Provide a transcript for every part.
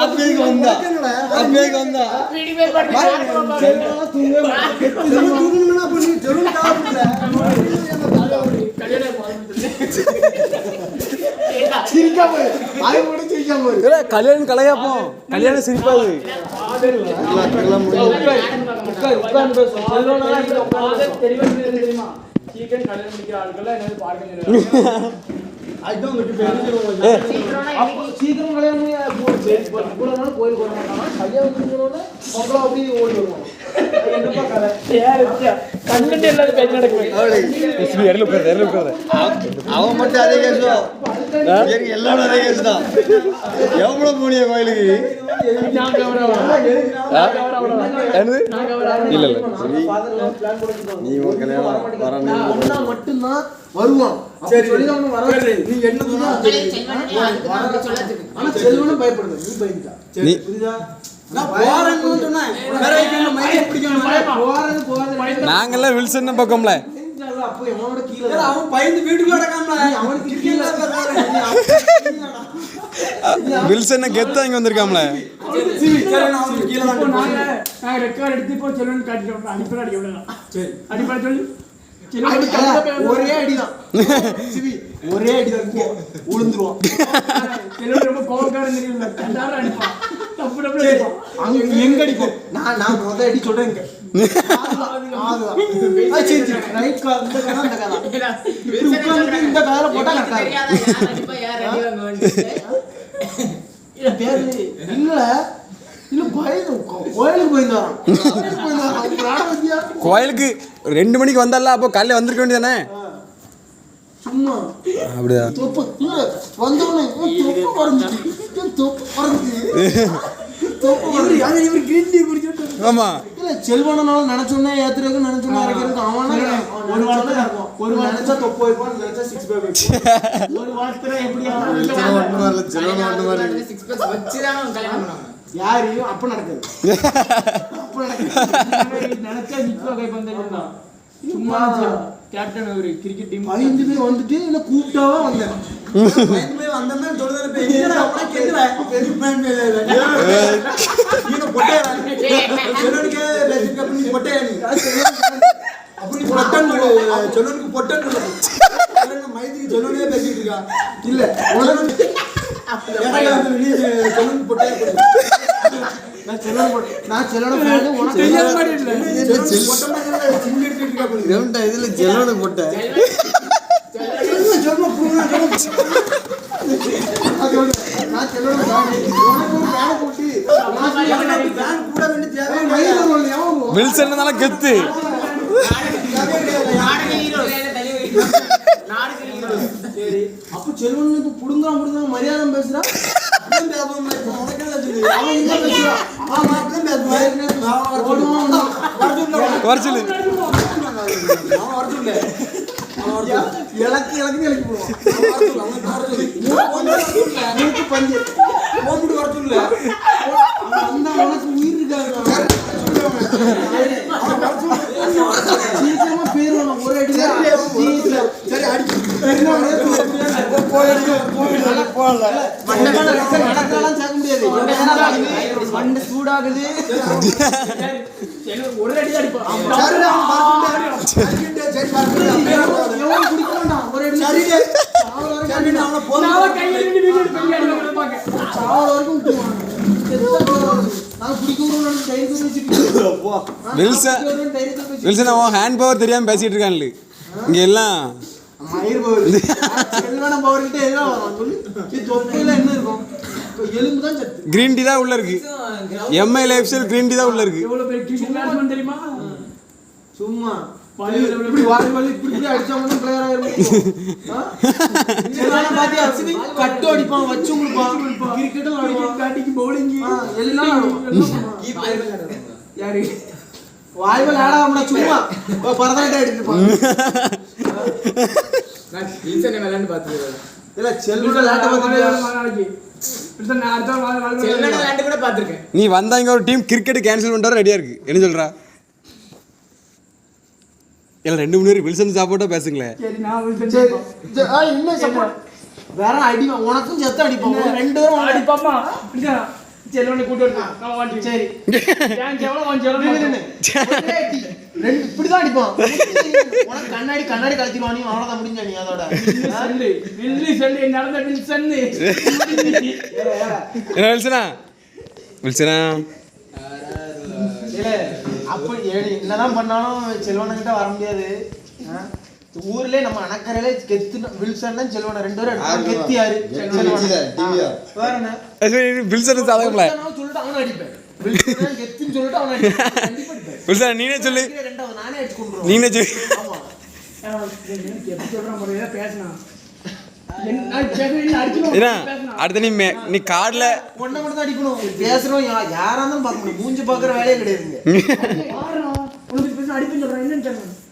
அப்படியே வந்தா கல்யாணம் கலையாப்போம் கல்யாணம் சிரிப்பாது சீக்கிரம் கல்யாணம் கோயில் அப்படியே ஓடி வருவோம் அவன் மட்டும் அதே கேஸ் எல்லாரும் அதே கேஸ் தான் எவ்வளவு போனிய கோயிலுக்கு இல்ல நீ கல்யாணம் மட்டும்தான் வருவான் நீ என்ன செல்வனும் பயப்படுது நீ பயந்துட்டா நாங்கெல்லாம் வில்சன் பக்கம்ல அவன் பயந்து வீட்டுக்குள்ள வில்சன் கெத்தா இங்க வந்திருக்காம்ல ஒரே அடிதான் ஒரே அடிதான் உளுந்துருவான் எங்க அடிப்போம் நான் முத அடி சொல்றேன் இந்த கால போட்டா கோயிலுக்கு 2 மணிக்கு வந்தால அப்போ காலையில வந்திருக்க வேண்டியதானே சும்மா அப்படியா ஆமா செல்வனால நினைச்சோன்னே ஏத்துறதுக்கு நினைச்சோன்னே இறக்கிறதுக்கு அவனா ஒரு நினைச்சா தொப்பு வைப்பான் நினைச்சா 6 பேக் வைப்பான் ஒரு வாரத்துல எப்படி யாரையும் அப்ப நடக்குது நினைச்சா நிக்க கை பந்தா சும்மா கேப்டன் ஒரு கிரிக்கெட் டீம் 5 பேர் வந்துட்டு என்ன கூப்பிட்டாவா வந்தேன் 5 பேர் வந்தேன்னா சொல்லுதே பெரிய அப்படி கேக்குறா பெரிய பிளான் மேல நீங்க பொட்டேறா சொல்லுங்க பேசிக் அப்படி பொட்டே நீ அப்படி பொட்டன் சொல்லுங்க பொட்டன் சொல்லுங்க மைதிக்கு சொல்லுனே பேசிட்டு இருக்கா இல்ல சொல்லுங்க பொட்டே நான் செல்லோட ஃபேன் உனக்கு தெரிய மாட்டேங்குது ரெண்டா இதுல செல்லோட போட்ட சொல்ல புடுங்க நான் செல்லோட ஃபேன் உனக்கு ஒரு ஃபேன் போட்டு நான் ஃபேன் கூட வேண்டிய தேவை வில்சன்னால கெத்து நாடக ஹீரோ நாடக ஹீரோ சரி அப்ப செல்வனுக்கு புடுங்க மரியாதை பேசுறா உயிர் இருக்காது சீக்கிரமா பேர் ஒரு அடி சரி அடி மண்ணு சூடாகுது ஒரு அடி வில்சன் அவன் ஹேண்ட் பவர் தெரியாம பேசிட்டு இருக்கான்ல இங்க எல்லாம் கிரீன் டீ தான் உள்ள இருக்கு Mi life style green tea தான் உள்ள இருக்கு சும்மா இப்படி வாலிபால் இப்படி அடிச்சா மட்டும் பிளேயர் ஆயிரும் கட்டு அடிப்பான் வச்சு கொடுப்பான் கிரிக்கெட்டும் ஆடுவான் பேட்டிங் பவுலிங் எல்லாம் ஆடுவான் யாரு வாலிபால் ஆடாம சும்மா பரதநாட்டியம் அடிச்சிருப்பான் நான் இன்சனே விளையாண்டு பாத்துறேன் இல்ல செல்வன விளையாட பாத்துறேன் செல்வன விளையாண்டு கூட பாத்துர்க்கேன் நீ வந்தா இங்க ஒரு டீம் கிரிக்கெட் கேன்சல் பண்ற ரெடியா இருக்கு என்ன சொல்றா இல்ல 2-3 பேர் வில்சன் சப்போர்ட்டா பேசுங்களே சரி நான் வில்சன் இன்னும் சப்போர்ட் வேற அடி உனக்கும் செத்த அடிப்பான் 2 பேரும் அடிப்பாமா செல்வனை கூட்டு வரணும். நான் வாண்டி. சரி. ஏன் செவல வாண்டி செவல. ரெண்டு இப்படிதான் அடிப்பான். உனக்கு கண்ணாடி கழட்டிடுவான் நீ அவ்வளவுதான் முடிஞ்ச நீ அதோட. வில்லி நடந்த வில்சன். என்ன வில்சனா? வில்சனா? இல்ல அப்ப என்னதான் பண்ணாலும் செல்வனகிட்ட வர முடியாது. ஊர்லயே நம்ம அணக்கரையில கெத்து வில்சன் தான் செல்வன ரெண்டு பேரும் கெத்தி யாரு வேற என்ன வில்சன் சாதகம்ல சொல்லிட்டு அவனை அடிப்பேன். வில்சன் கெத்துன்னு சொல்லிட்டு அவனை அடிப்பேன். கண்டிப்பா அடிப்பேன். வில்சன் நீனே சொல்லு. ரெண்டாவது நானே அடிச்சு கொண்டுறேன். நீனே சொல்லு. ஆமா எப்படி சொல்றான் முறையா பேசணும். அடுத்த நீ கார்ல ஒன்ன மட்டும் தான் அடிக்கணும். பேசுறோம் யாரா இருந்தாலும் பார்க்க முடியும். மூஞ்சி பாக்குற வேலையே கிடையாதுங்க. அடிப்புன்னு சொல்றேன் என்னன்னு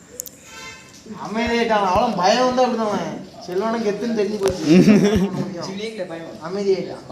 அமைதியாயிட்டான். அவ்வளோ பயம் வந்து அப்படிதான். செல்வனுக்கு எத்துன்னு தெரிஞ்சு போச்சு. அமைதியாயிட்டான்.